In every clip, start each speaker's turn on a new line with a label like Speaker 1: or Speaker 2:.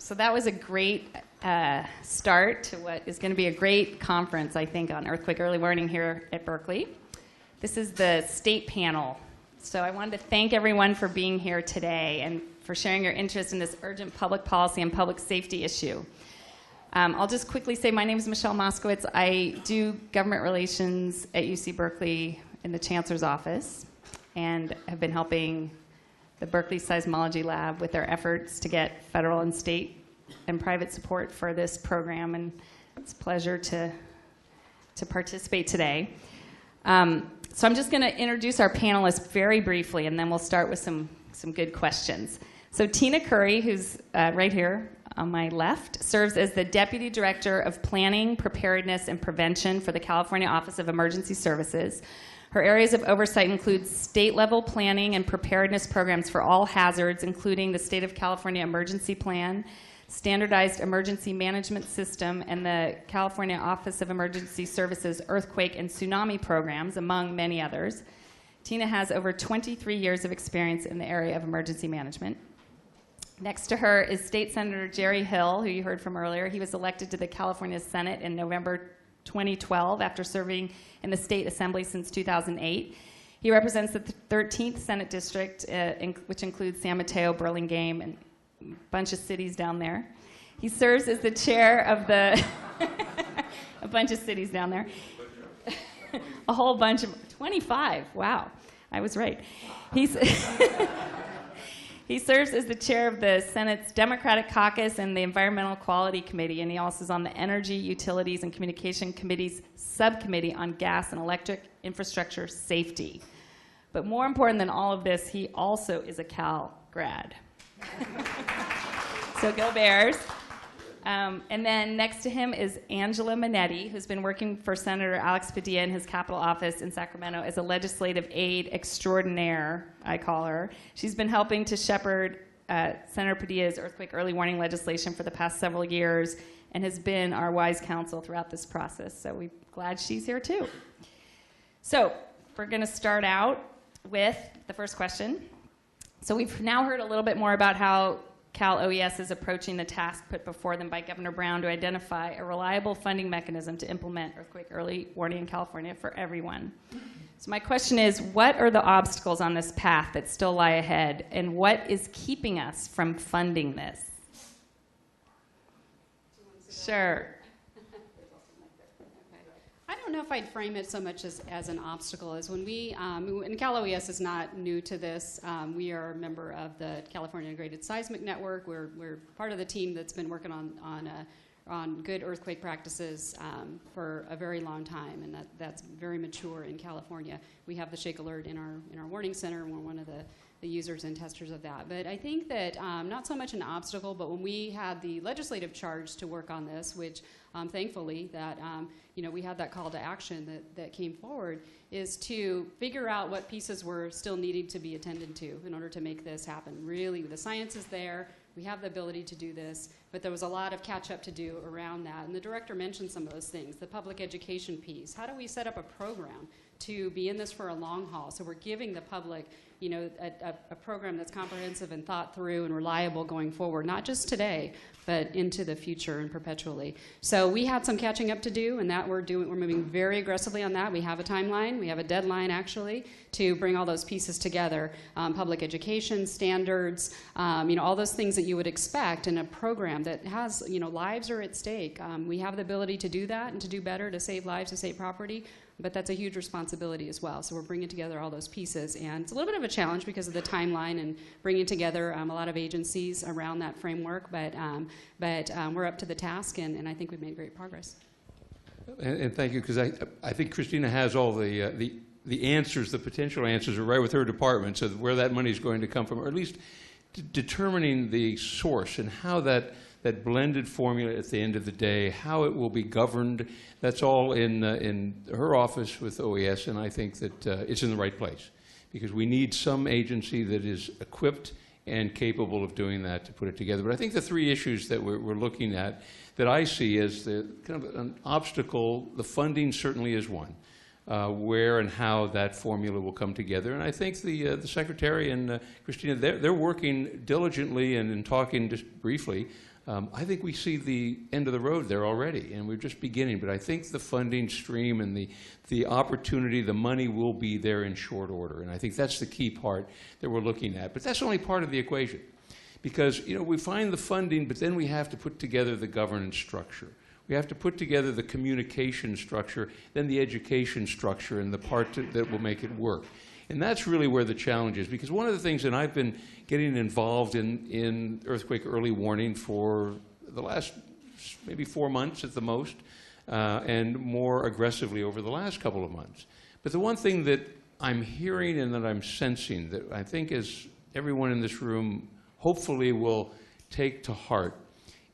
Speaker 1: So that was a great start to what is going to be a great conference, I think, on earthquake early warning here at Berkeley. This is the state panel. So I wanted to thank everyone for being here today and for sharing your interest in this urgent public policy and public safety issue. I'll just quickly say my name is Michelle Moskowitz. I do government relations at UC Berkeley in the Chancellor's office and have been helping the Berkeley Seismology Lab with their efforts to get federal and state and private support for this program, and it's a pleasure to participate today. So I'm just going to introduce our panelists very briefly, and then we'll start with some good questions. So Tina Curry, who's right here on my left, serves as the Deputy Director of Planning, Preparedness, and Prevention for the California Office of Emergency Services. Her areas of oversight include state-level planning and preparedness programs for all hazards, including the State of California Emergency Plan, Standardized Emergency Management System, and the California Office of Emergency Services Earthquake and Tsunami programs, among many others. Tina has over 23 years of experience in the area of emergency management. Next to her is State Senator Jerry Hill, who you heard from earlier. He was elected to the California Senate in November 2012 after serving in the State Assembly since 2008. He represents the 13th Senate District, which includes San Mateo, Burlingame, and a bunch of cities down there. He serves as the chair of the a bunch of cities down there. A whole bunch of 25. Wow, I was right. He serves as the chair of the Senate's Democratic Caucus and the Environmental Quality Committee, and he also is on the Energy, Utilities, and Communication Committee's subcommittee on gas and electric infrastructure safety. But more important than all of this, he also is a Cal grad. So go Bears. And then next to him is Angela Minetti, who's been working for Senator Alex Padilla in his Capitol office in Sacramento as a legislative aide extraordinaire, I call her. She's been helping to shepherd Senator Padilla's earthquake early warning legislation for the past several years and has been our wise counsel throughout this process. So we're glad she's here too. So we're going to start out with the first question. So we've now heard a little bit more about how Cal OES is approaching the task put before them by Governor Brown to identify a reliable funding mechanism to implement earthquake early warning in California for everyone. So my question is, what are the obstacles on this path that still lie ahead, and what is keeping us from funding this? Sure.
Speaker 2: I don't know if I'd frame it so much as an obstacle as when we, and Cal OES is not new to this. We are a member of the California Integrated Seismic Network. We're part of the team that's been working on good earthquake practices for a very long time, and that's very mature in California. We have the Shake Alert in our warning center, and we're one of the users and testers of that. But I think that not so much an obstacle, but when we had the legislative charge to work on this, which thankfully that we had that call to action that came forward, is to figure out what pieces were still needing to be attended to in order to make this happen. Really, the science is there. We have the ability to do this, but there was a lot of catch-up to do around that. And the director mentioned some of those things, the public education piece. How do we set up a program to be in this for a long haul? So we're giving the public, a program that's comprehensive and thought through and reliable going forward, not just today, but into the future and perpetually. So we had some catching up to do, and that we're moving very aggressively on that. We have a timeline, we have a deadline actually, to bring all those pieces together. Public education, standards, all those things that you would expect in a program that has, lives are at stake. We have the ability to do that and to do better, to save lives, to save property. But that's a huge responsibility as well. So we're bringing together all those pieces. And it's a little bit of a challenge because of the timeline and bringing together a lot of agencies around that framework. But we're up to the task, and I think we've made great progress.
Speaker 3: And thank you, because I think Christina has all the answers, the potential answers are right with her department, so where that money is going to come from, or at least determining the source and how that blended formula at the end of the day, how it will be governed, that's all in her office with OES, and I think that it's in the right place. Because we need some agency that is equipped and capable of doing that to put it together. But I think the three issues that we're looking at that I see as the kind of an obstacle, the funding certainly is one. Where and how that formula will come together. And I think the Secretary and Christina, they're working diligently and talking just briefly I think we see the end of the road there already, and we're just beginning. But I think the funding stream and the opportunity, the money will be there in short order. And I think that's the key part that we're looking at. But that's only part of the equation. Because, we find the funding, but then we have to put together the governance structure. We have to put together the communication structure, then the education structure, and the part that will make it work. And that's really where the challenge is, because one of the things, and I've been getting involved in earthquake early warning for the last maybe 4 months at the most, and more aggressively over the last couple of months. But the one thing that I'm hearing and that I'm sensing that I think is everyone in this room hopefully will take to heart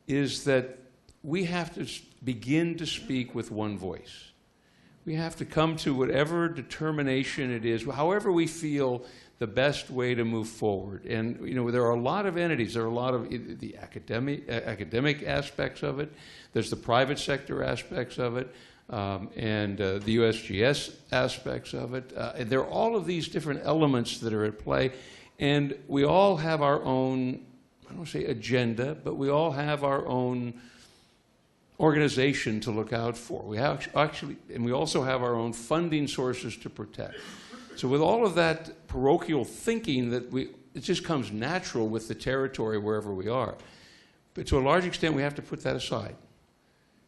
Speaker 3: is that we have to begin to speak with one voice. We have to come to whatever determination it is, however we feel the best way to move forward. And there are a lot of entities. There are a lot of the academic aspects of it. There's the private sector aspects of it, and the USGS aspects of it. And there are all of these different elements that are at play. And we all have our own, I don't want to say agenda, but we all have our own organization to look out for. We have and we also have our own funding sources to protect. So with all of that parochial thinking it just comes natural with the territory wherever we are. But to a large extent, we have to put that aside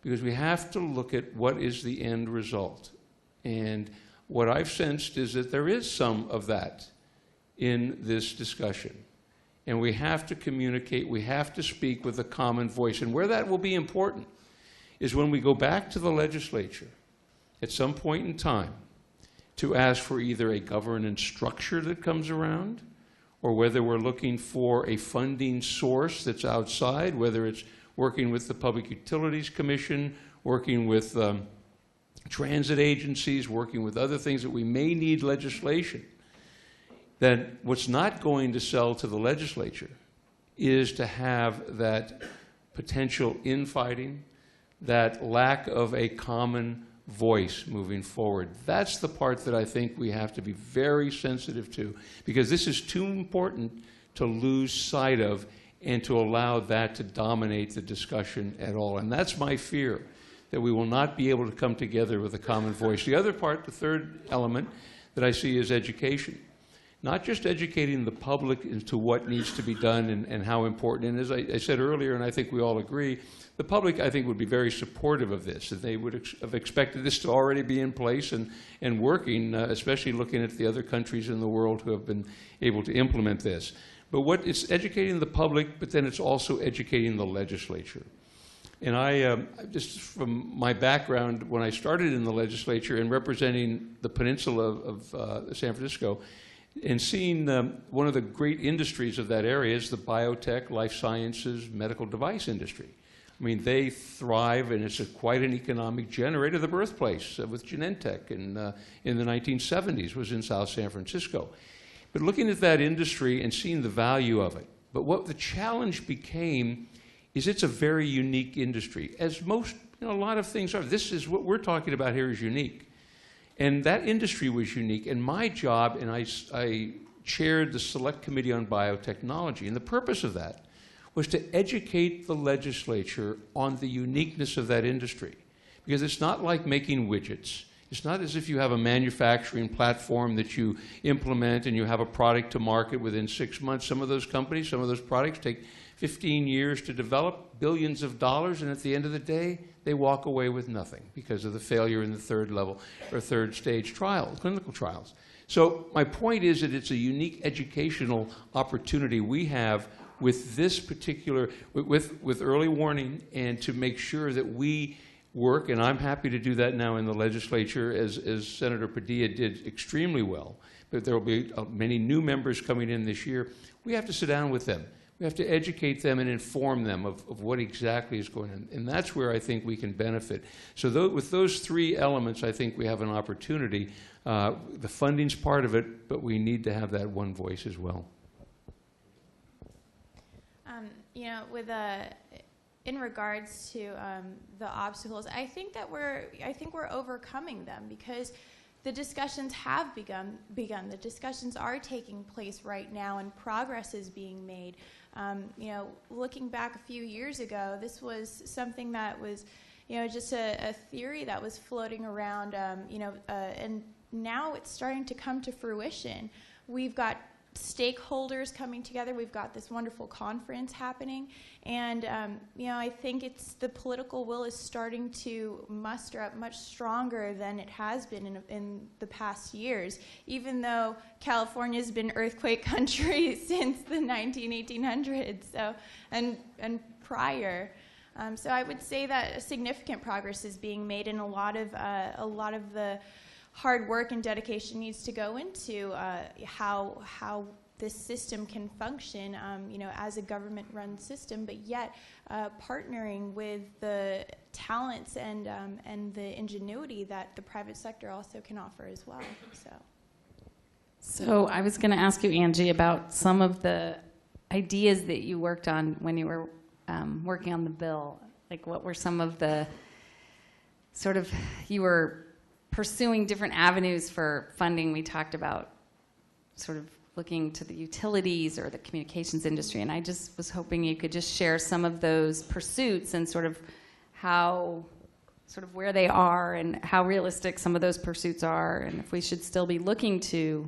Speaker 3: because we have to look at what is the end result. And what I've sensed is that there is some of that in this discussion. And we have to communicate, we have to speak with a common voice. And where that will be important is when we go back to the legislature at some point in time to ask for either a governance structure that comes around or whether we're looking for a funding source that's outside, whether it's working with the Public Utilities Commission, working with transit agencies, working with other things that we may need legislation. Then what's not going to sell to the legislature is to have that potential infighting, that lack of a common voice moving forward. That's the part that I think we have to be very sensitive to, because this is too important to lose sight of and to allow that to dominate the discussion at all. And that's my fear, that we will not be able to come together with a common voice. The other part, the third element that I see is education. Not just educating the public into what needs to be done and how important. And as I said earlier, and I think we all agree, the public, I think, would be very supportive of this. That they would have expected this to already be in place and working, especially looking at the other countries in the world who have been able to implement this. But it's educating the public, but then it's also educating the legislature. And I, just from my background, when I started in the legislature and representing the peninsula of San Francisco, and seeing one of the great industries of that area is the biotech, life sciences, medical device industry. I mean, they thrive, and it's quite an economic generator. The birthplace with Genentech in the 1970s was in South San Francisco. But looking at that industry and seeing the value of it. But what the challenge became is it's a very unique industry, as most, a lot of things are. This is what we're talking about here is unique. And that industry was unique. And my job, and I chaired the Select Committee on Biotechnology, and the purpose of that was to educate the legislature on the uniqueness of that industry. Because it's not like making widgets. It's not as if you have a manufacturing platform that you implement and you have a product to market within 6 months. Some of those companies, some of those products take 15 years to develop, billions of dollars, and at the end of the day, they walk away with nothing because of the failure in the third level or third stage trial, clinical trials. So my point is that it's a unique educational opportunity we have with this particular, with early warning, and to make sure that we work, and I'm happy to do that now in the legislature, as Senator Padilla did extremely well, but there will be many new members coming in this year. We have to sit down with them. We have to educate them and inform them of what exactly is going on. And that's where I think we can benefit. So with those three elements, I think we have an opportunity. The funding's part of it, but we need to have that one voice as well.
Speaker 4: In regards to the obstacles, I think we're overcoming them because the discussions have begun. The discussions are taking place right now, and progress is being made. Looking back a few years ago, this was something that was, just a theory that was floating around, and now it's starting to come to fruition. We've got stakeholders coming together. We've got this wonderful conference happening, and I think the political will is starting to muster up much stronger than it has been in the past years. Even though California's been earthquake country since the 1800s, and prior. So I would say that significant progress is being made, and a lot of the hard work and dedication needs to go into how this system can function, as a government-run system, but yet partnering with the talents and the ingenuity that the private sector also can offer as well.
Speaker 1: So I was going to ask you, Angie, about some of the ideas that you worked on when you were working on the bill. Like, what were some of the you were pursuing different avenues for funding. We talked about sort of looking to the utilities or the communications industry, and I just was hoping you could just share some of those pursuits and sort of where they are and how realistic some of those pursuits are, and if we should still be looking to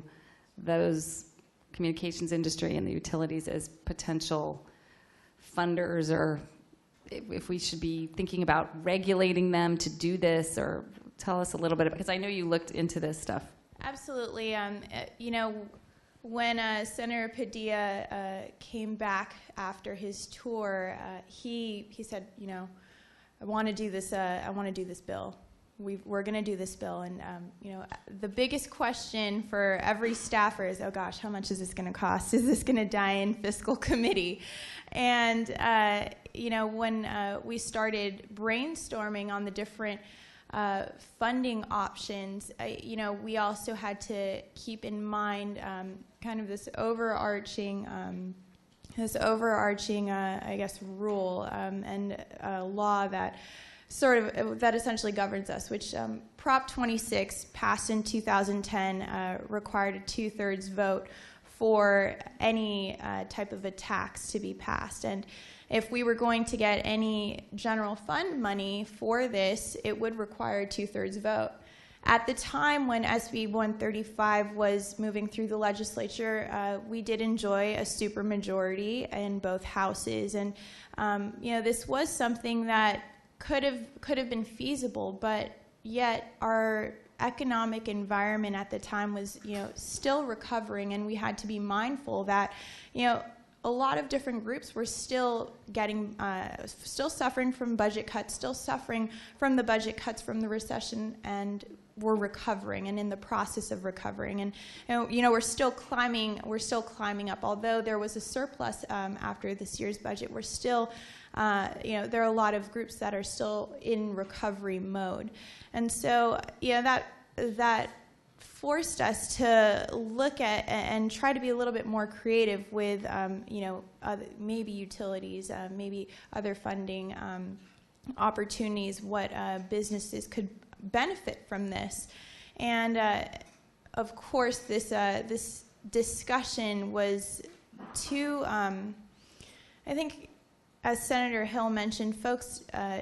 Speaker 1: those communications industry and the utilities as potential funders, or if we should be thinking about regulating them to do this, or tell us a little bit, because I know you looked into this stuff.
Speaker 4: Absolutely. When Senator Padilla came back after his tour, he said, I want to do this. I want to do this bill. We're going to do this bill. And the biggest question for every staffer is, oh gosh, how much is this going to cost? Is this going to die in fiscal committee? And when we started brainstorming on the different funding options, we also had to keep in mind kind of this overarching, I guess, rule and law that that essentially governs us, which Prop 26, passed in 2010, required a 2/3 vote for any type of a tax to be passed. And if we were going to get any general fund money for this, it would require a 2/3 vote. At the time when SB 135 was moving through the legislature, we did enjoy a supermajority in both houses, and this was something that could have been feasible, but yet our economic environment at the time was still recovering, and we had to be mindful that a lot of different groups were still suffering from budget cuts, still suffering from the budget cuts from the recession, and we're recovering and in the process of recovering. And we're still climbing up. Although there was a surplus after this year's budget, we're still there are a lot of groups that are still in recovery mode. And so that forced us to look at and try to be a little bit more creative with, maybe utilities, maybe other funding opportunities, what businesses could benefit from this. And of course, this discussion was too, I think, as Senator Hill mentioned, folks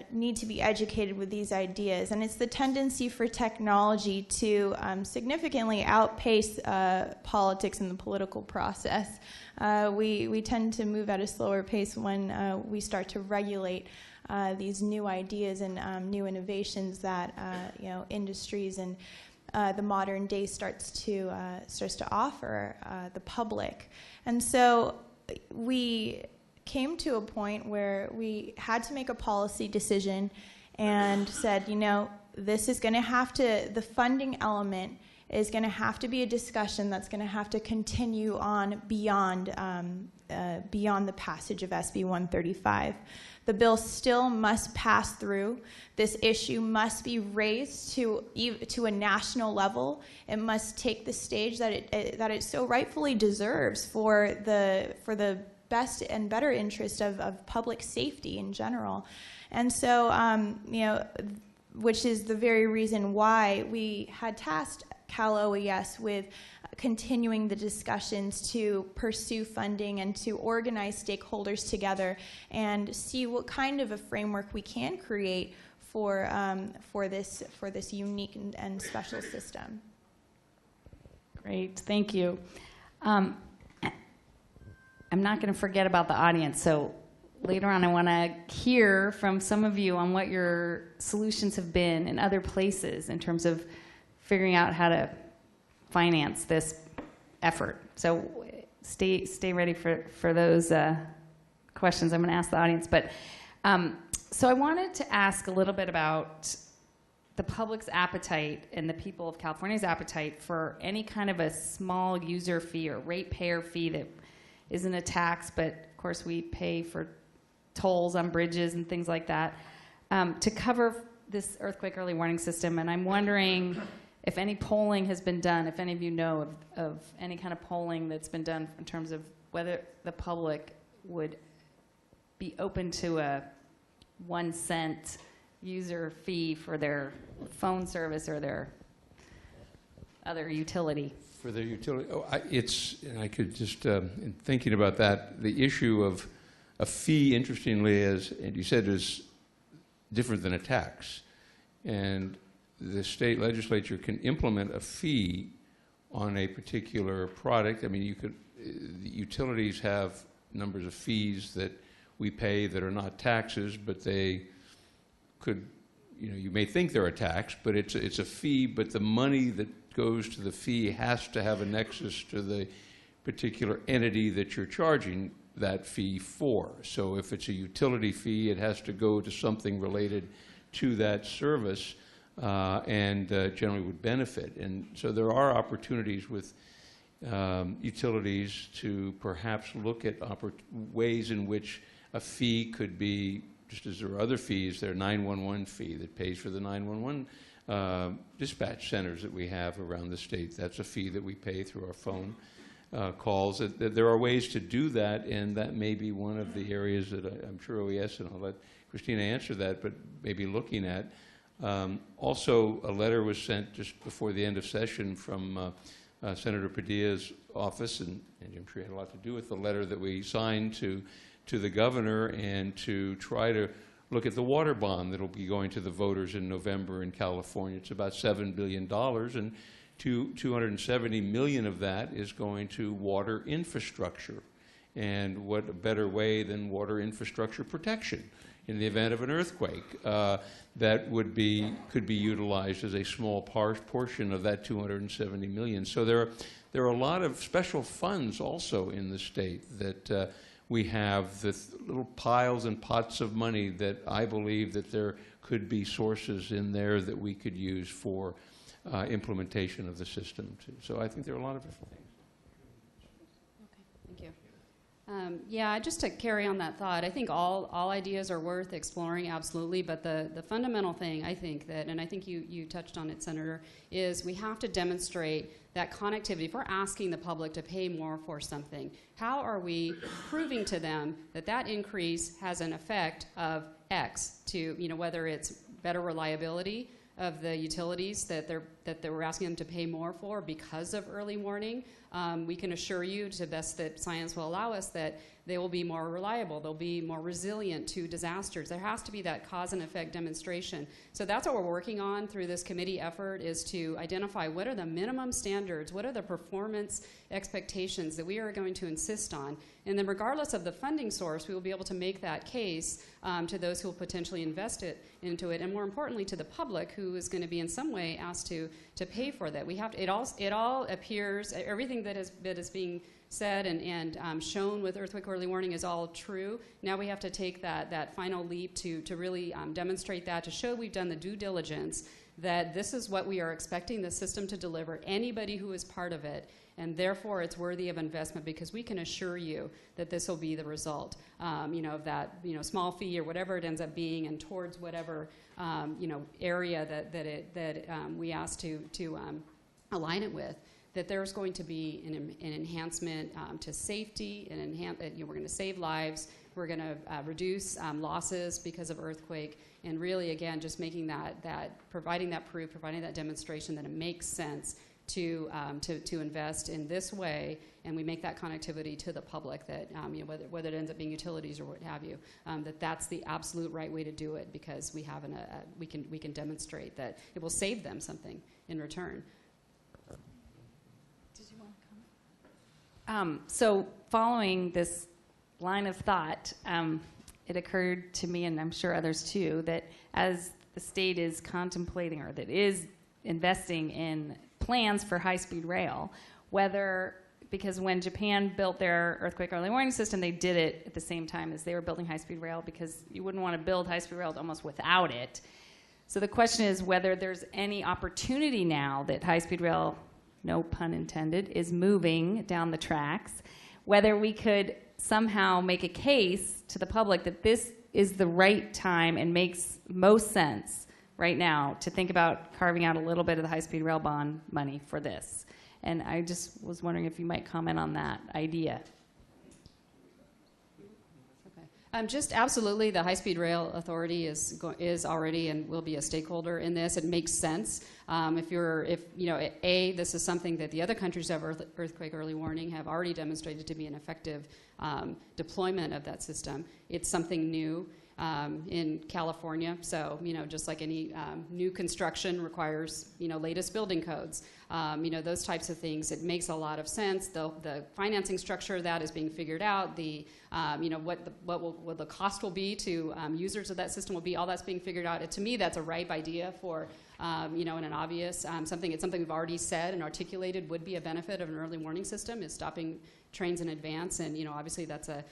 Speaker 4: need to be educated with these ideas, and it's the tendency for technology to significantly outpace politics in the political process. We tend to move at a slower pace when we start to regulate these new ideas and new innovations that industries and the modern day starts to offer the public. And so we came to a point where we had to make a policy decision and said, this is going to have to, the funding element is going to have to be a discussion that's going to have to continue on beyond the passage of SB 135. The bill still must pass through. This issue must be raised to a national level. It must take the stage that it so rightfully deserves for the best and better interest of public safety in general. And so, which is the very reason why we had tasked Cal OES with continuing the discussions to pursue funding and to organize stakeholders together and see what kind of a framework we can create for this unique and special system.
Speaker 1: Great, thank you. I'm not going to forget about the audience, so later on I want to hear from some of you on what your solutions have been in other places in terms of figuring out how to finance this effort. So stay ready for those questions I'm going to ask the audience. But so I wanted to ask a little bit about the public's appetite and the people of California's appetite for any kind of a small user fee or ratepayer fee that isn't a tax, but of course we pay for tolls on bridges and things like that, to cover this earthquake early warning system. And I'm wondering if any polling has been done, if any of you know of any kind of polling that's been done in terms of whether the public would be open to a 1 cent user fee for their phone service or their other utility.
Speaker 3: For their utility, and I could just, in thinking about that, the issue of a fee, interestingly, and you said, is different than a tax. And the state legislature can implement a fee on a particular product. I mean, the utilities have numbers of fees that we pay that are not taxes, but they could, you may think they're a tax, but it's a fee, but the money that goes to the fee has to have a nexus to the particular entity that you're charging that fee for. So if it's a utility fee, it has to go to something related to that service and generally would benefit. And so there are opportunities with utilities to perhaps look at ways in which a fee could be, just as there are other fees, there are 911 fee that pays for the 911 dispatch centers that we have around the state. That's a fee that we pay through our phone calls. There are ways to do that, and that may be one of the areas that I'm sure OES, and I'll let Christina answer that, but maybe looking at. Also, a letter was sent just before the end of session from Senator Padilla's office, and I'm sure he had a lot to do with the letter that we signed to the governor, and to try to look at the water bond that will be going to the voters in November in California. It's about $7 billion, and $270 million of that is going to water infrastructure. And what a better way than water infrastructure protection in the event of an earthquake that could be utilized as a small portion of that $270 million. So there are a lot of special funds also in the state that we have the little piles and pots of money that I believe that there could be sources in there that we could use for implementation of the system too. So I think there are a lot of different things.
Speaker 2: Okay, thank you. Yeah, just to carry on that thought, I think all ideas are worth exploring, absolutely, but the fundamental thing, I think that, and I think you touched on it, Senator, is we have to demonstrate that connectivity. If we're asking the public to pay more for something, how are we proving to them that that increase has an effect of X to, whether it's better reliability of the utilities that we're asking them to pay more for because of early warning. We can assure you, to the best that science will allow us, that they will be more reliable, they'll be more resilient to disasters. There has to be that cause and effect demonstration. So that's what we're working on through this committee effort, is to identify what are the minimum standards, what are the performance expectations that we are going to insist on. And then regardless of the funding source, we will be able to make that case to those who will potentially invest into it, and more importantly to the public, who is going to be in some way asked to pay for that. We have to, it all appears, everything that is being said and shown with earthquake early warning is all true. Now we have to take that final leap to really demonstrate that, to show we've done the due diligence, that this is what we are expecting the system to deliver, anybody who is part of it, and therefore it's worthy of investment, because we can assure you that this will be the result, of that, small fee or whatever it ends up being, and towards whatever, area that we ask to align it with. That there's going to be an enhancement to safety, we're going to save lives, we're going to reduce losses because of earthquake, and really, again, just making that providing that proof, providing that demonstration that it makes sense to invest in this way, and we make that connectivity to the public, that whether it ends up being utilities or what have you, that's the absolute right way to do it, because we have we can demonstrate that it will save them something in return.
Speaker 1: Did you want to comment? So following this line of thought, it occurred to me, and I'm sure others too, that as the state is contemplating, or that is investing in plans for high-speed rail, because when Japan built their earthquake early warning system, they did it at the same time as they were building high-speed rail, because you wouldn't want to build high-speed rail almost without it. So the question is whether there's any opportunity now that high-speed rail, no pun intended, is moving down the tracks, whether we could somehow make a case to the public that this is the right time and makes most sense right now to think about carving out a little bit of the high-speed rail bond money for this. And I just was wondering if you might comment on that idea.
Speaker 2: Just absolutely, the High-Speed Rail Authority is already and will be a stakeholder in this. It makes sense. This is something that the other countries of earthquake early warning have already demonstrated to be an effective deployment of that system. It's something new in California, so just like any new construction requires latest building codes, those types of things. It makes a lot of sense. The financing structure of that is being figured out. What the cost will be to users of that system will be. All that's being figured out. To me, that's a ripe idea for and an obvious something. It's something we've already said and articulated would be a benefit of an early warning system, is stopping trains in advance, and obviously that's a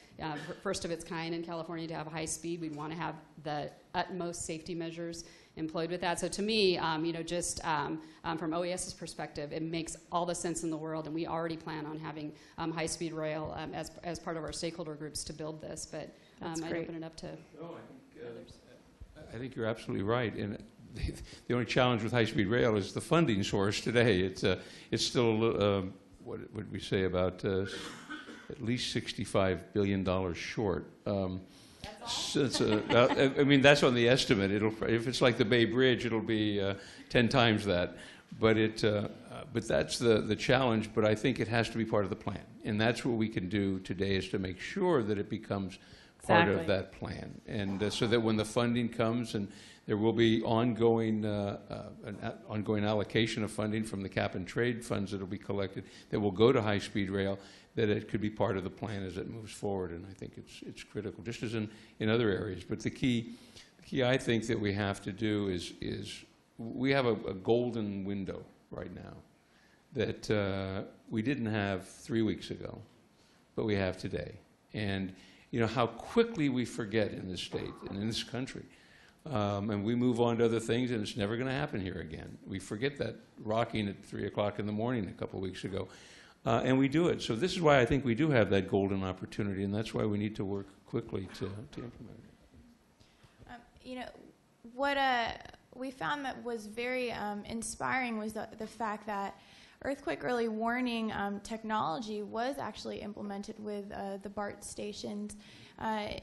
Speaker 2: first of its kind in California to have high speed. We'd want to have the utmost safety measures employed with that. So to me, from OES's perspective, it makes all the sense in the world, and we already plan on having high-speed rail as part of our stakeholder groups to build this. But I'd open it up to others.
Speaker 3: I think you're absolutely right. And the only challenge with high-speed rail is the funding source today. It's still what would we say, about at least $65 billion short. That's I mean, that's on the estimate. If it's like the Bay Bridge, it'll be 10 times that. But that's the challenge. But I think it has to be part of the plan, and that's what we can do today, is to make sure that it becomes part of that plan, and so that when the funding comes, and there will be ongoing allocation of funding from the cap and trade funds that will be collected that will go to high-speed rail, that it could be part of the plan as it moves forward. And I think it's critical, just as in other areas. But the key I think that we have to do is we have a golden window right now that we didn't have 3 weeks ago, but we have today. And how quickly we forget in this state and in this country. And we move on to other things, and it's never going to happen here again. We forget that rocking at 3 o'clock in the morning a couple of weeks ago. And we do it. So this is why I think we do have that golden opportunity, and that's why we need to work quickly to implement it.
Speaker 4: What we found that was very inspiring was the fact that earthquake early warning technology was actually implemented with the BART stations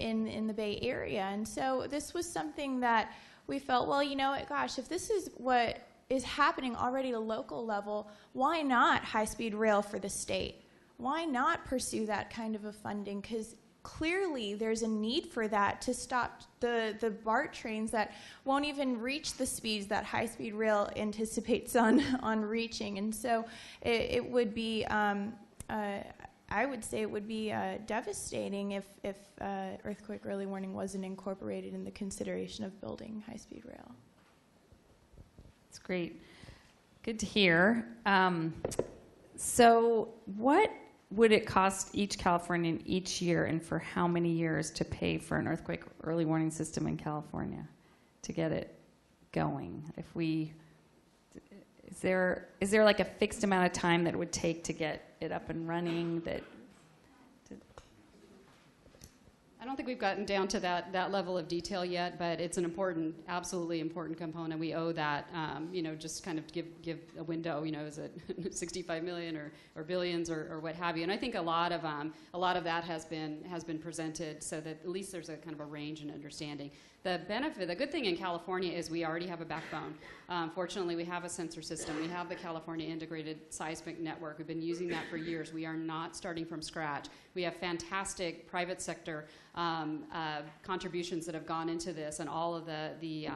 Speaker 4: in the Bay Area. And so this was something that we felt, well, gosh, if this is what is happening already at a local level, why not high-speed rail for the state? Why not pursue that kind of a funding? Because clearly there's a need for that to stop the BART trains that won't even reach the speeds that high-speed rail anticipates on reaching. And so it would be, I would say it would be devastating if earthquake early warning wasn't incorporated in the consideration of building high-speed rail.
Speaker 1: That's great. Good to hear. So what would it cost each Californian each year, and for how many years, to pay for an earthquake early warning system in California to get it going? Is there like a fixed amount of time that it would take to get it up and running?
Speaker 2: I don't think we've gotten down to that level of detail yet, but it's an important, absolutely important component. We owe that, just kind of give a window. Is it 65 million or billions or what have you? And I think a lot of that has been presented, so that at least there's a kind of a range and understanding. The good thing in California is we already have a backbone. Fortunately, we have a sensor system. We have the California Integrated Seismic Network. We've been using that for years. We are not starting from scratch. We have fantastic private sector contributions that have gone into this, and all of the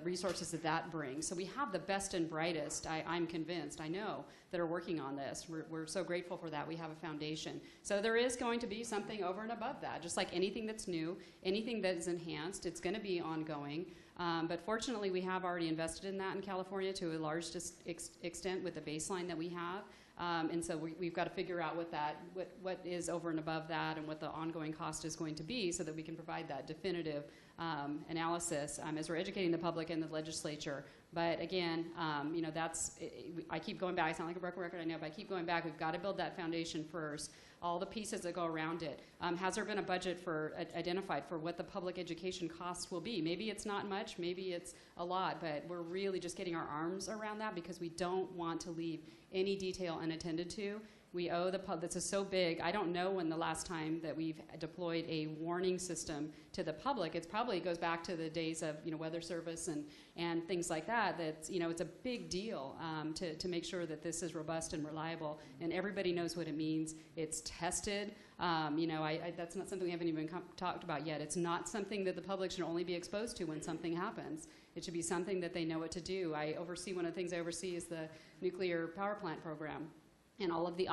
Speaker 2: resources that brings. So we have the best and brightest, I'm convinced, I know, that are working on this. We're so grateful for that. We have a foundation. So there is going to be something over and above that. Just like anything that's new, anything that is enhanced, it's going to be ongoing. But fortunately, we have already invested in that in California to a large extent with the baseline that we have. And so we've got to figure out what is over and above that, and what the ongoing cost is going to be, so that we can provide that definitive analysis as we're educating the public and the legislature. But again, I keep going back. I sound like a broken record, I know, but I keep going back. We've got to build that foundation first. All the pieces that go around it. Has there been a budget identified for what the public education costs will be? Maybe it's not much, maybe it's a lot, but we're really just getting our arms around that, because we don't want to leave any detail unattended to. We owe the public. This is so big. I don't know when the last time that we've deployed a warning system to the public. It probably goes back to the days of Weather Service and things like that. That's it's a big deal to make sure that this is robust and reliable, and everybody knows what it means. It's tested. That's not something we haven't even talked about yet. It's not something that the public should only be exposed to when something happens. It should be something that they know what to do. One of the things I oversee is the nuclear power plant program, and all of the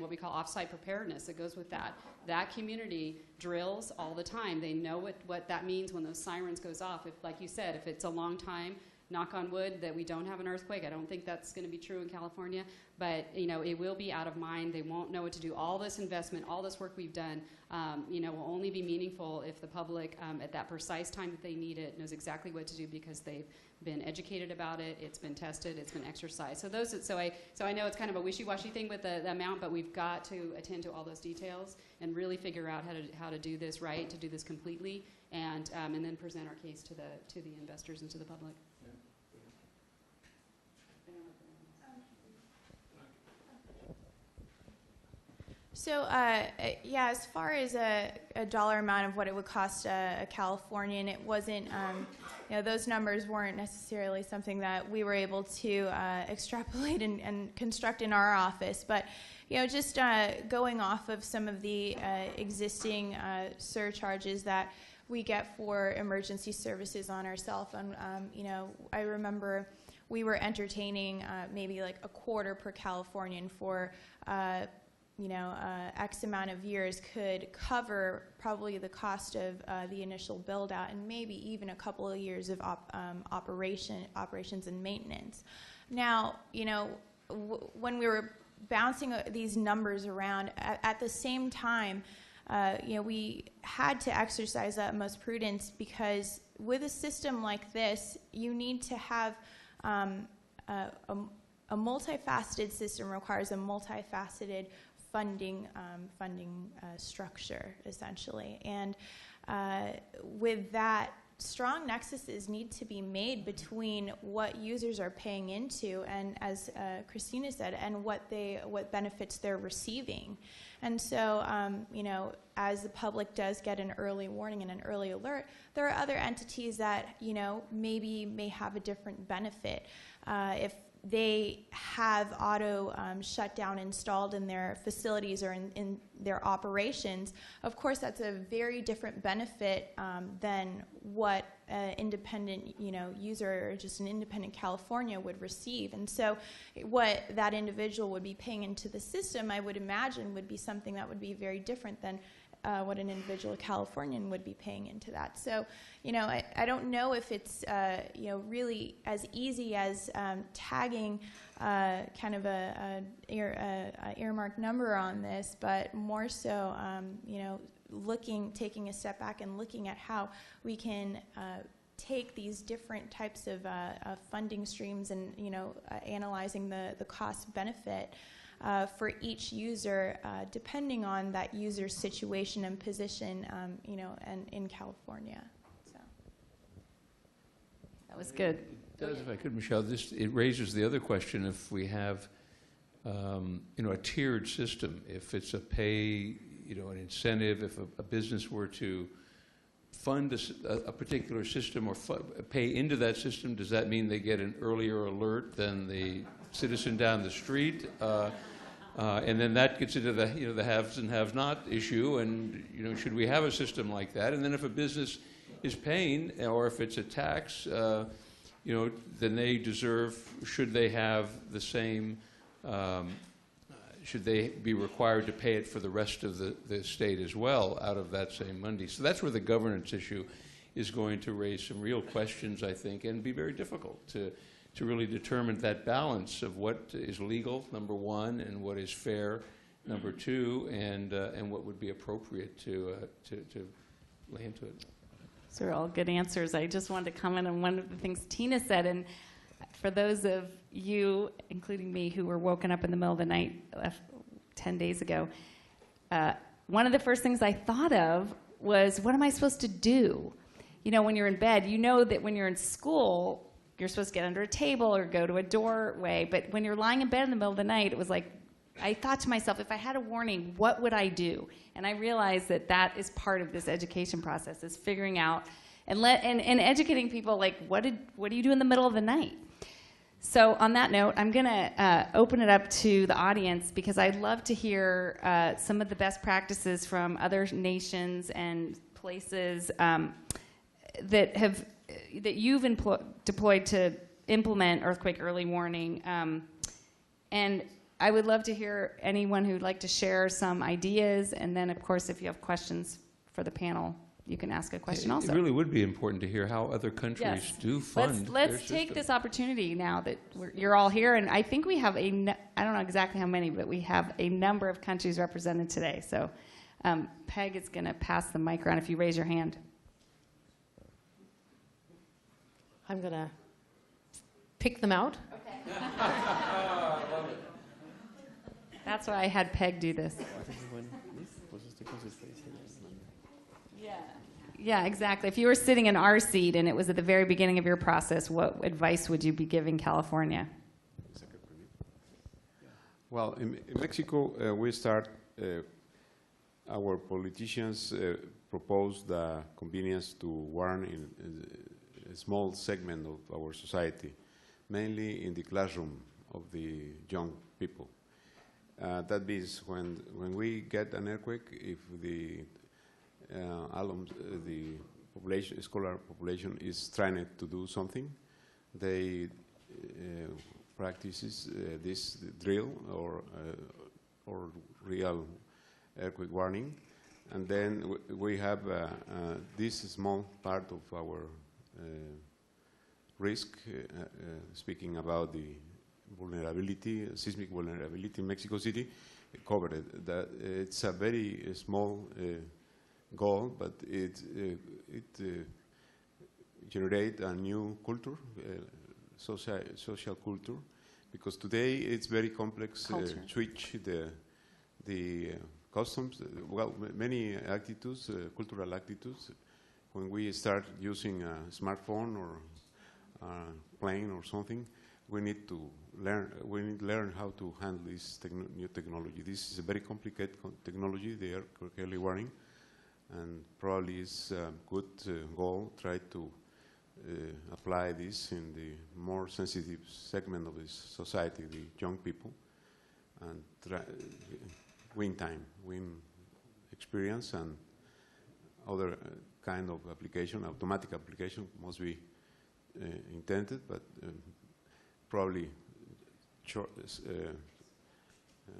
Speaker 2: what we call off-site preparedness that goes with that. That community drills all the time. They know what that means when those sirens goes off. If, like you said, if it's a long time, knock on wood, that we don't have an earthquake. I don't think that's going to be true in California, but it will be out of mind. They won't know what to do. All this investment, all this work we've done, will only be meaningful if the public, at that precise time that they need it, knows exactly what to do, because they've been educated about it. It's been tested. It's been exercised. So I know it's kind of a wishy-washy thing with the amount, but we've got to attend to all those details and really figure out how to do this right, to do this completely, and then present our case to the investors and to the public.
Speaker 4: So, as far as a dollar amount of what it would cost a Californian, it wasn't, those numbers weren't necessarily something that we were able to extrapolate and construct in our office. But, just going off of some of the existing surcharges that we get for emergency services on our cell phone, I remember we were entertaining maybe like a quarter per Californian for X amount of years could cover probably the cost of the initial build out, and maybe even a couple of years of operations and maintenance. Now, when we were bouncing these numbers around, at the same time, we had to exercise utmost prudence, because with a system like this, you need to have a multifaceted system requires a multifaceted funding structure, essentially. And with that, strong nexuses need to be made between what users are paying into, and as Christina said, and what benefits they're receiving. And so, as the public does get an early warning and an early alert, there are other entities that, maybe may have a different benefit. If they have auto shutdown installed in their facilities or in their operations, of course that's a very different benefit than what an independent user or just an independent California would receive. And so what that individual would be paying into the system, I would imagine, would be something that would be very different than what an individual Californian would be paying into that. So, I don't know if it's, really as easy as tagging kind of a earmarked number on this, but more so, taking a step back and looking at how we can take these different types of funding streams and, analyzing the cost benefit. for each user, depending on that user's situation and position, and in California. So.
Speaker 1: That was good.
Speaker 3: It does, if I could, Michelle. It raises the other question: if we have, a tiered system, if it's a pay, an incentive, if a business were to fund a particular system or pay into that system, does that mean they get an earlier alert than the citizen down the street? And then that gets into the haves and have-not issue. And should we have a system like that? And then if a business is paying, or if it's a tax, then they deserve. Should they have the same? Should they be required to pay it for the rest of the state as well out of that same money? So that's where the governance issue is going to raise some real questions, I think, and be very difficult to really determine that balance of what is legal, number one, and what is fair, number two, and what would be appropriate to lay into it.
Speaker 1: Those are all good answers. I just wanted to comment on one of the things Tina said, and for those of you, including me, who were woken up in the middle of the night 10 days ago, one of the first things I thought of was, what am I supposed to do? When you're in bed, that when you're in school, you're supposed to get under a table or go to a doorway. But when you're lying in bed in the middle of the night, it was like, I thought to myself, if I had a warning, what would I do? And I realized that is part of this education process, is figuring out and educating people, like, what do you do in the middle of the night? So on that note, I'm going to open it up to the audience, because I'd love to hear some of the best practices from other nations and places that you've deployed to implement earthquake early warning. And I would love to hear anyone who'd like to share some ideas. And then, of course, if you have questions for the panel, you can ask a question also.
Speaker 3: It really would be important to hear how other countries do fund
Speaker 1: Let's take this opportunity now that you're all here. And I think we have I don't know exactly how many, but we have a number of countries represented today. So Peg is going to pass the mic around if you raise your hand.
Speaker 5: I'm going to pick them out.
Speaker 1: Okay. That's why I had Peg do this. Yeah, exactly. If you were sitting in our seat and it was at the very beginning of your process, what advice would you be giving California?
Speaker 6: Well, in Mexico, we start, our politicians propose the convenience to warn in a small segment of our society, mainly in the classroom of the young people. That means when we get an earthquake, if the the scholar population is trying to do something, they practices this drill or real earthquake warning, and then we have this small part of our risk, speaking about the vulnerability, seismic vulnerability in Mexico City, covered it. It's a very small goal, but it generates a new culture, social culture, because today it's very complex to switch the customs. Well, many attitudes, cultural attitudes. When we start using a smartphone or a plane or something, we need to learn how to handle this new technology. This is a very complicated technology, the early warning, and probably is a good goal, try to apply this in the more sensitive segment of this society, the young people, and win time, win experience, and other kind of application, automatic application must be intended, but probably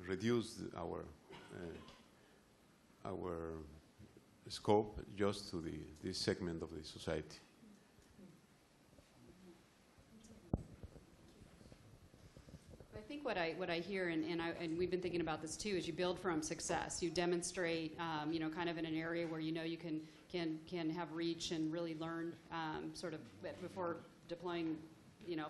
Speaker 6: reduce our scope just to this segment of the society.
Speaker 2: I think what I hear, and we've been thinking about this too, is you build from success. You demonstrate, kind of in an area where you can have reach and really learn sort of before deploying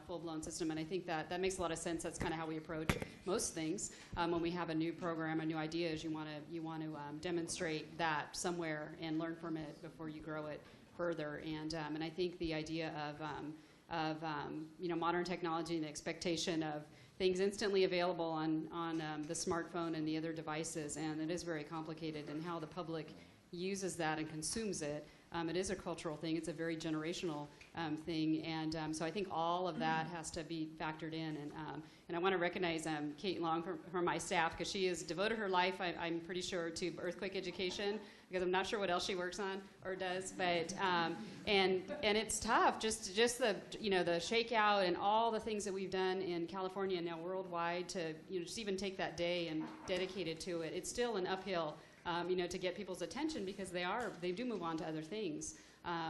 Speaker 2: full-blown system. And I think that makes a lot of sense. That's kind of how we approach most things. When we have a new program, a new idea, is you want to demonstrate that somewhere and learn from it before you grow it further. And I think the idea of modern technology and the expectation of things instantly available on the smartphone and the other devices, and it is very complicated, and how the public uses that and consumes it. It is a cultural thing. It's a very generational thing, and so I think all of that has to be factored in. And I want to recognize Kate Long from my staff, because she has devoted her life, I'm pretty sure, to earthquake education, because I'm not sure what else she works on or does. But and it's tough. Just the the shakeout and all the things that we've done in California and now worldwide to just even take that day and dedicate it to it. It's still an uphill. To get people's attention, because they do move on to other things.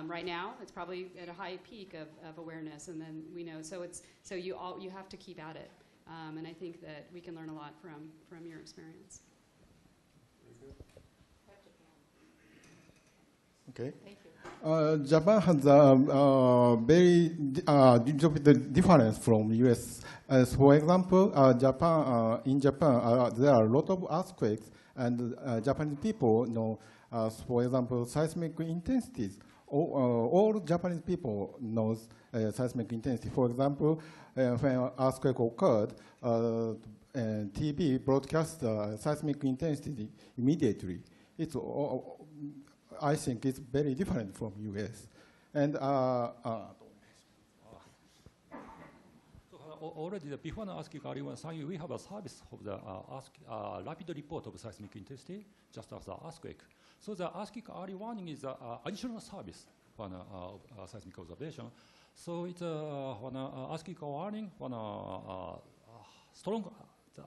Speaker 2: Right now, it's probably at a high peak of awareness, and then so you have to keep at it. And I think that we can learn a lot from your experience.
Speaker 7: Okay. Thank you. Japan has a very little bit difference from US. For example, in Japan, there are a lot of earthquakes. And Japanese people know, for example, seismic intensities. All Japanese people know seismic intensity. For example, when an earthquake occurred, TV broadcast seismic intensity immediately. I think it's very different from US. And
Speaker 8: already before the earthquake RE1 we have a service of the rapid report of seismic intensity just after the earthquake. So the earthquake early warning is an additional service for seismic observation. So it's when earthquake warning, when strong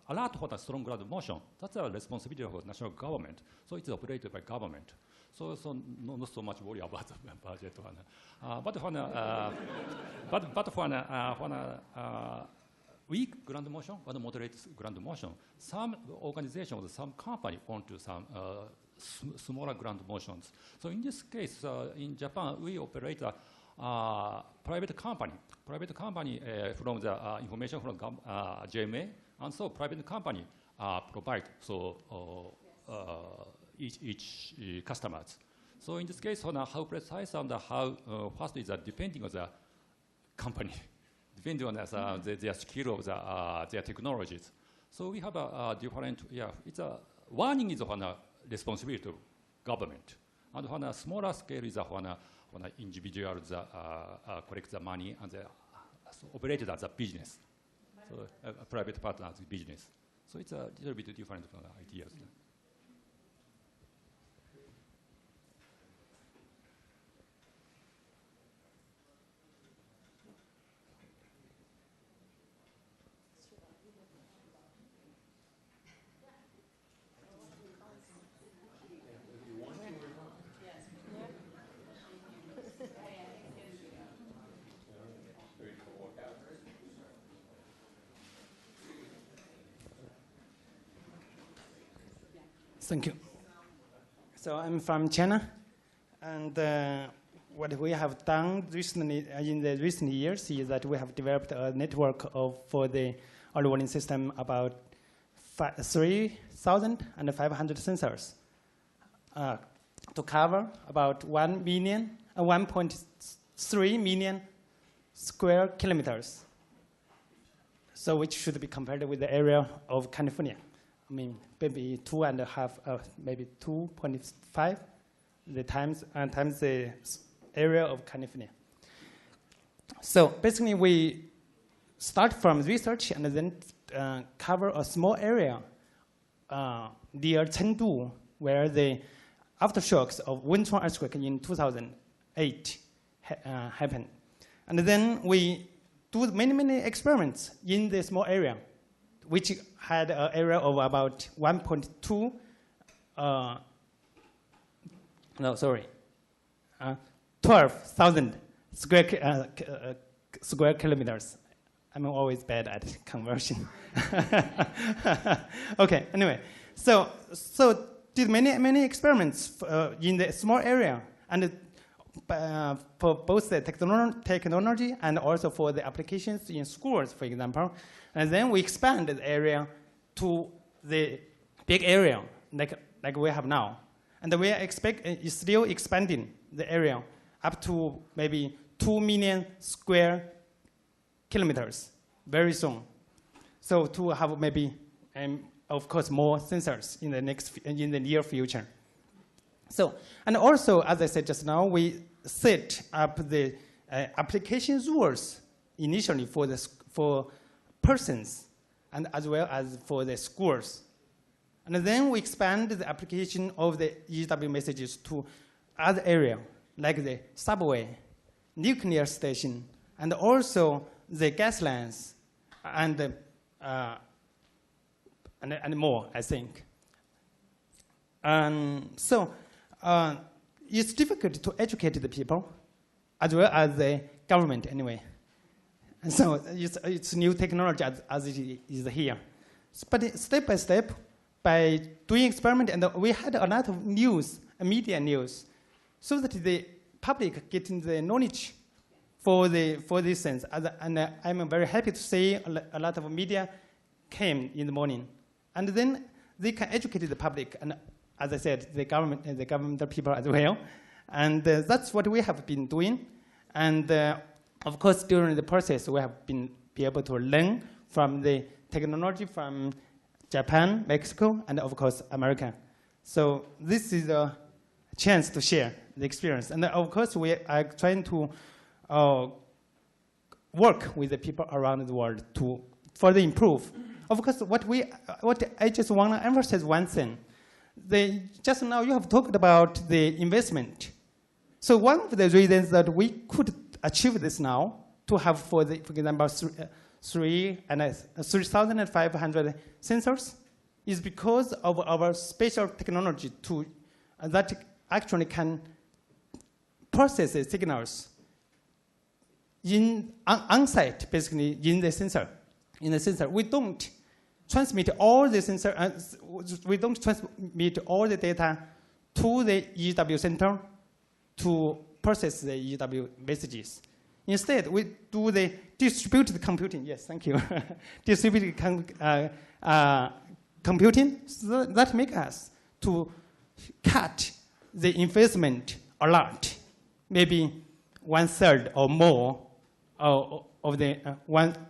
Speaker 8: alert for the strong ground motion. That's a responsibility of the national government. So it's operated by government. So not so much worry about the budget one. But when weak ground motion or moderate ground motion, some organizations, some company want to some smaller ground motions. So in this case, in Japan, we operate a private company from the information from JMA, and so private company provide each customers. So in this case, how precise and how fast is that depending on the company, depending on their skill of their technologies. So we have a different, it's a warning is one responsibility of government. And on a smaller scale is when individuals collect the money and operate it as a business. So a private partner as a business. So it's a little bit different from the ideas.
Speaker 9: Thank you. So I'm from China, and what we have done recently in the recent years is that we have developed a network for the early warning system about 3,500 sensors to cover about 1.3 million square kilometers. So which should be compared with the area of California. I mean, maybe 2.5, maybe 2.5 times the area of California. So basically, we start from research and then cover a small area near Chengdu, where the aftershocks of Wenchuan earthquake in 2008 happened. And then we do many experiments in the small area, which had an area of about 12,000 square kilometers. I'm always bad at conversion. Okay, anyway, so did many experiments in the small area, and for both the technology and also for the applications in schools, for example. And then we expand the area to the big area like we have now. And we are still expanding the area up to maybe 2 million square kilometers very soon. So to have maybe, of course, more sensors in the near future. So, and also, as I said just now, we set up the application rules initially for persons and as well as for the schools. And then we expand the application of the EW messages to other areas, like the subway, nuclear station, and also the gas lines, and more, I think. So it's difficult to educate the people, as well as the government anyway. And so it's new technology as it is here. But step by step, by doing experiment, and we had a lot of news, media news, so that the public getting the knowledge for these things. And I'm very happy to say a lot of media came in the morning. And then they can educate the public, and as I said, the government and the governmental people as well. And that's what we have been doing. And of course, during the process, we have been able to learn from the technology from Japan, Mexico, and of course, America. So this is a chance to share the experience. And of course, we are trying to work with the people around the world to further improve. Of course, what I just want to emphasize one thing. Just now you have talked about the investment. So one of the reasons that we could achieve this now, to have, for example, 3,500 sensors, is because of our special technology that actually can process the signals on-site, basically, in the sensor. We don't transmit all the we don't transmit all the data to the EW center to process the EW messages. Instead, we do the distributed computing. Yes, thank you. Distributed computing, so that makes us to cut the investment a lot, maybe 1/3 or more of the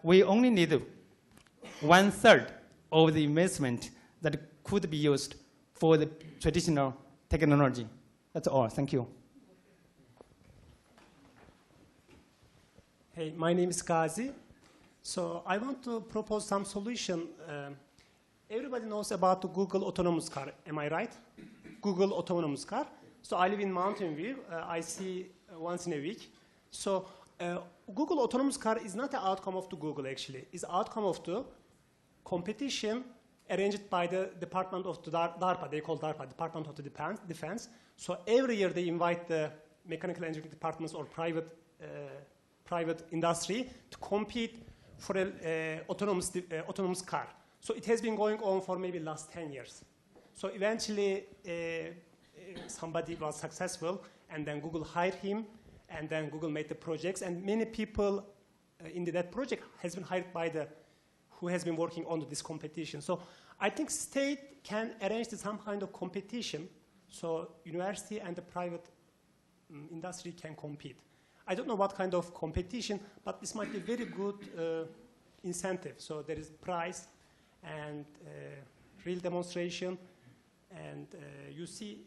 Speaker 9: we only need 1/3 of the investment that could be used for the traditional technology. That's all. Thank you.
Speaker 10: Hey, my name is Gazi. So I want to propose some solution. Everybody knows about the Google autonomous car. Am I right? Google autonomous car. So I live in Mountain View. I see once in a week. So Google autonomous car is not the outcome of the Google, actually. It's the outcome of the competition arranged by the Department of the DARPA. They call DARPA, Department of the Defense. So every year they invite the mechanical engineering departments or private industry to compete for an autonomous car. So it has been going on for maybe last 10 years. So eventually somebody was successful, and then Google hired him, and then Google made the projects, and many people in that project has been hired by who has been working on this competition. So I think state can arrange some kind of competition, so university and the private industry can compete. I don't know what kind of competition, but this might be very good incentive. So there is prize and real demonstration, and you see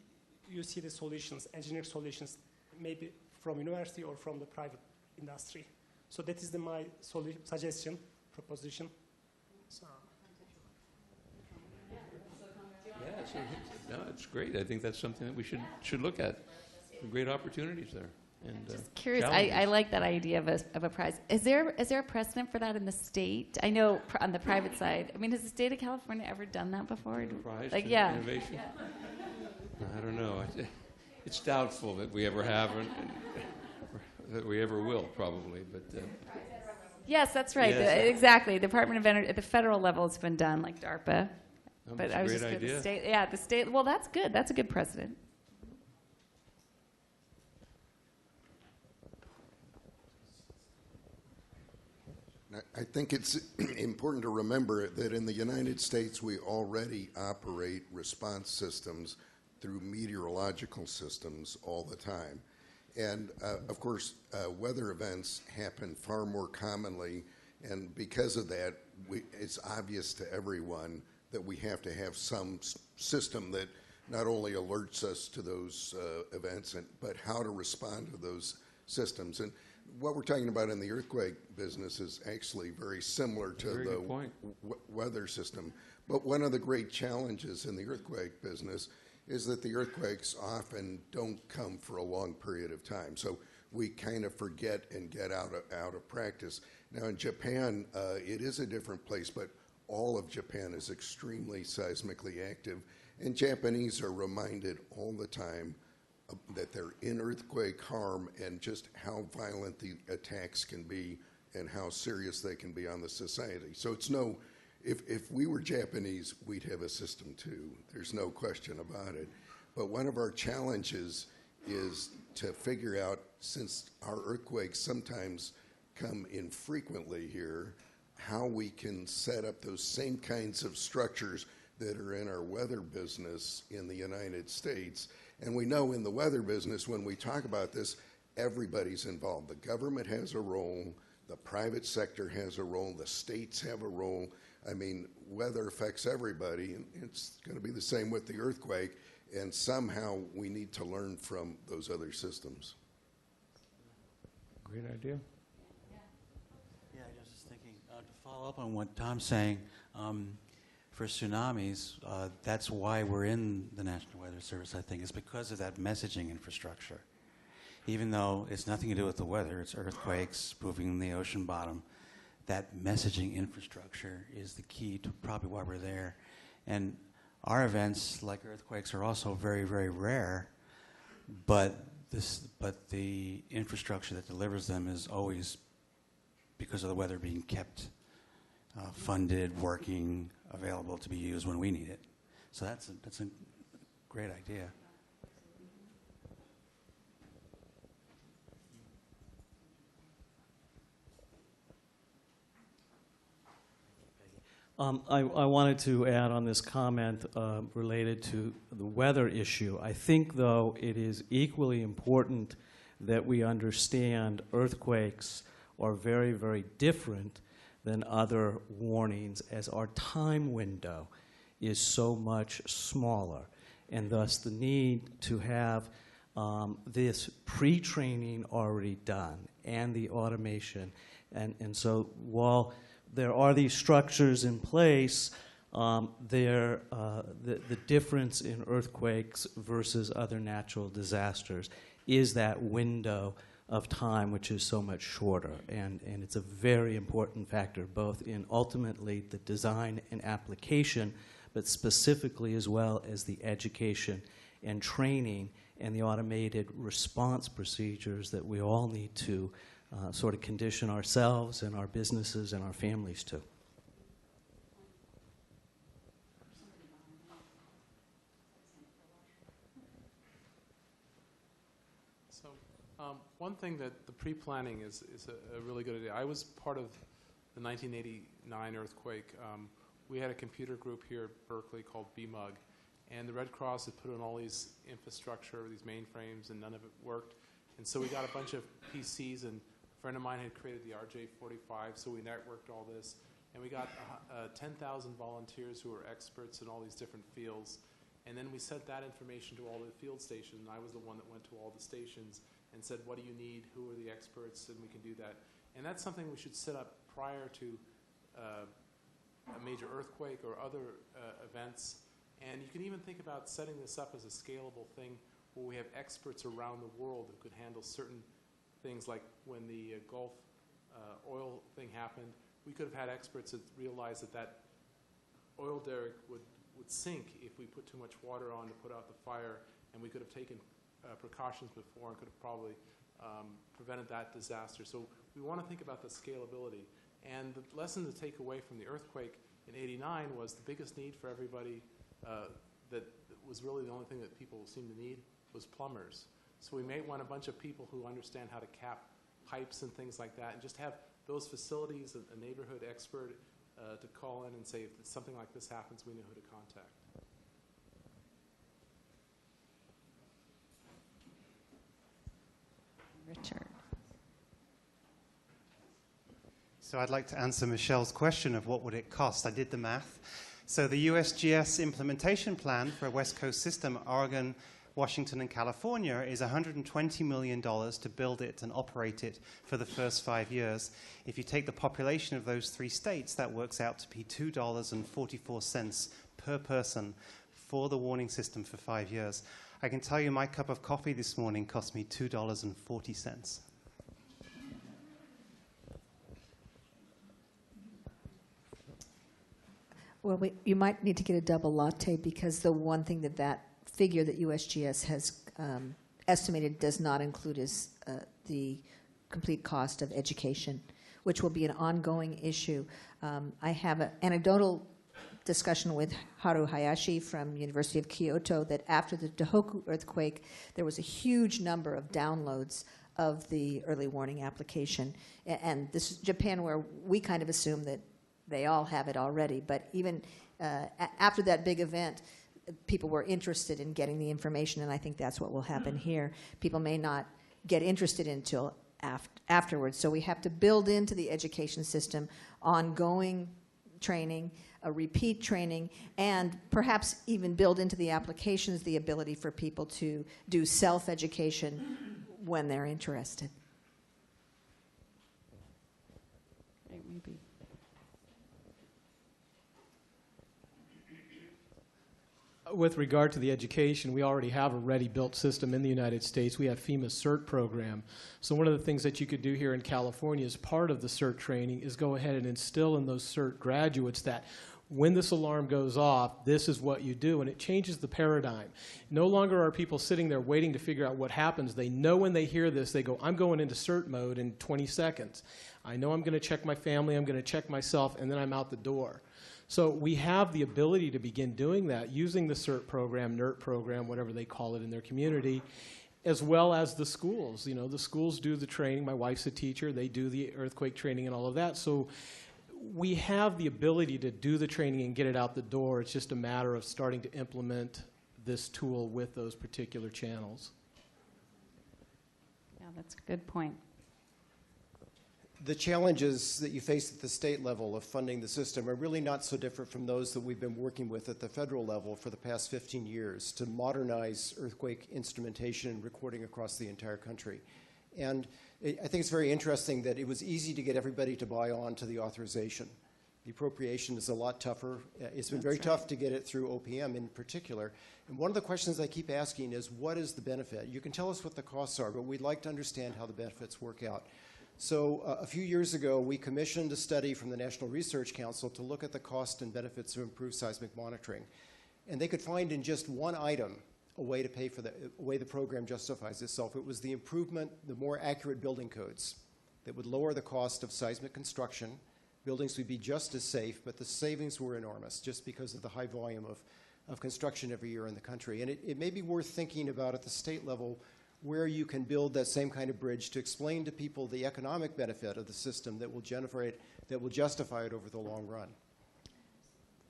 Speaker 10: the solutions, engineering solutions, maybe from university or from the private industry. So that is my suggestion, proposition. So.
Speaker 3: No, it's great. I think that's something that we should look at. Great opportunities there. And,
Speaker 1: just curious, I like that idea of a prize. Is there a precedent for that in the state? I know on the private side. I mean, has the state of California ever done that before?
Speaker 3: Prize
Speaker 1: like,
Speaker 3: for
Speaker 1: yeah.
Speaker 3: innovation?
Speaker 1: Yeah.
Speaker 3: I don't know. It's doubtful that we ever have, that we ever will, probably. But
Speaker 1: yes, that's right.
Speaker 3: Yes.
Speaker 1: Exactly. Department of Energy at the federal level has been done, like DARPA. But I was
Speaker 3: great
Speaker 1: just
Speaker 3: idea.
Speaker 1: the state. Yeah, the state. Well, that's good. That's a good precedent.
Speaker 11: I think it's important to remember that in the United States, we already operate response systems through meteorological systems all the time. And of course, weather events happen far more commonly, and because of that, it's obvious to everyone that we have to have some system that not only alerts us to those events, but how to respond to those systems. And what we're talking about in the earthquake business is actually very similar to the weather system. But one of the great challenges in the earthquake business is that the earthquakes often don't come for a long period of time. So we kind of forget and get out of practice. Now in Japan, it is a different place, but all of Japan is extremely seismically active. And Japanese are reminded all the time that they're in earthquake harm and just how violent the attacks can be and how serious they can be on the society. So it's no, if we were Japanese, we'd have a system too. There's no question about it. But one of our challenges is to figure out, since our earthquakes sometimes come infrequently here, how we can set up those same kinds of structures that are in our weather business in the United States. And we know in the weather business, when we talk about this, everybody's involved. The government has a role, the private sector has a role, the states have a role. I mean, weather affects everybody, and it's going to be the same with the earthquake, and somehow we need to learn from those other systems.
Speaker 3: Great idea.
Speaker 12: Yeah, I was just thinking, to follow up on what Tom's saying, for tsunamis, that's why we're in the National Weather Service, I think, is because of that messaging infrastructure. Even though it's nothing to do with the weather, it's earthquakes moving the ocean bottom, that messaging infrastructure is the key to probably why we're there. And our events, like earthquakes, are also very, very rare, but the infrastructure that delivers them is always, because of the weather, being kept funded, working, available to be used when we need it. So that's a great idea.
Speaker 13: I wanted to add on this comment related to the weather issue. I think, though, it is equally important that we understand earthquakes are very, very different than other warnings, as our time window is so much smaller, and thus the need to have this pre-training already done and the automation. And so while there are these structures in place, the difference in earthquakes versus other natural disasters is that window of time, which is so much shorter. And it's a very important factor, both in ultimately the design and application, but specifically as well as the education and training and the automated response procedures that we all need to sort of condition ourselves and our businesses and our families to.
Speaker 14: One thing that the pre-planning is a really good idea. I was part of the 1989 earthquake. We had a computer group here at Berkeley called BMUG, and the Red Cross had put in all these infrastructure, these mainframes, and none of it worked. And so we got a bunch of PCs, and a friend of mine had created the RJ45, so we networked all this. And we got 10,000 volunteers who were experts in all these different fields. And then we sent that information to all the field stations, and I was the one that went to all the stations and said, what do you need, who are the experts, and we can do that. And that's something we should set up prior to a major earthquake or other events. And you can even think about setting this up as a scalable thing where we have experts around the world who could handle certain things, like when the Gulf oil thing happened, we could have had experts that realized that that oil derrick would sink if we put too much water on to put out the fire, and we could have taken precautions before and could have probably prevented that disaster. So we want to think about the scalability. And the lesson to take away from the earthquake in '89 was the biggest need for everybody, that was really the only thing that people seemed to need, was plumbers. So we may want a bunch of people who understand how to cap pipes and things like that, and just have those facilities, a neighborhood expert to call in and say, if something like this happens, we know who to contact.
Speaker 1: Richard.
Speaker 15: So I'd like to answer Michelle's question of what would it cost. I did the math. So the USGS implementation plan for a West Coast system, Oregon, Washington, and California, is $120 million to build it and operate it for the first 5 years. If you take the population of those 3 states, that works out to be $2.44 per person for the warning system for 5 years. I can tell you my cup of coffee this morning cost me $2.40.
Speaker 16: Well, you might need to get a double latte, because the one thing that figure that USGS has estimated does not include is the complete cost of education, which will be an ongoing issue. I have an anecdotal discussion with Haru Hayashi from University of Kyoto that after the Tohoku earthquake, there was a huge number of downloads of the early warning application. And this is Japan, where we kind of assume that they all have it already. But even after that big event, people were interested in getting the information, and I think that's what will happen here. People may not get interested until afterwards. So we have to build into the education system ongoing training, a repeat training, and perhaps even build into the applications the ability for people to do self-education when they're interested.
Speaker 1: Maybe.
Speaker 17: With regard to the education, we already have a ready-built system in the United States. We have FEMA's CERT program. So one of the things that you could do here in California as part of the CERT training is go ahead and instill in those CERT graduates that when this alarm goes off, this is what you do, and it changes the paradigm. No longer are people sitting there waiting to figure out what happens. They know when they hear this, they go, I'm going into CERT mode in 20 seconds. I know I'm going to check my family, I'm going to check myself, and then I'm out the door. So we have the ability to begin doing that using the CERT program, NERT program, whatever they call it in their community, as well as the schools. You know, the schools do the training. My wife's a teacher. They do the earthquake training and all of that. So we have the ability to do the training and get it out the door. It's just a matter of starting to implement this tool with those particular channels.
Speaker 1: Yeah, that's a good point.
Speaker 18: The challenges that you face at the state level of funding the system are really not so different from those that we've been working with at the federal level for the past 15 years to modernize earthquake instrumentation and recording across the entire country. And I think it's very interesting that it was easy to get everybody to buy on to the authorization. The appropriation is a lot tougher. It's been very tough to get it through OPM in particular. And one of the questions I keep asking is, what is the benefit? You can tell us what the costs are, but we'd like to understand how the benefits work out. So a few years ago, we commissioned a study from the National Research Council to look at the cost and benefits of improved seismic monitoring. And they could find in just one item a way to pay for a way the program justifies itself. It was the improvement, the more accurate building codes that would lower the cost of seismic construction. Buildings would be just as safe, but the savings were enormous just because of the high volume of construction every year in the country. And it may be worth thinking about at the state level where you can build that same kind of bridge to explain to people the economic benefit of the system that will justify it over the long run.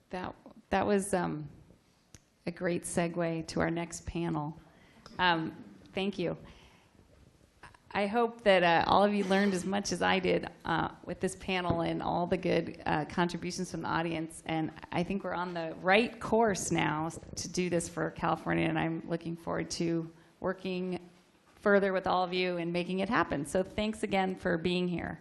Speaker 1: That was a great segue to our next panel. Thank you. I hope that all of you learned as much as I did with this panel and all the good contributions from the audience. And I think we're on the right course now to do this for California, and I'm looking forward to working further with all of you and making it happen. So thanks again for being here.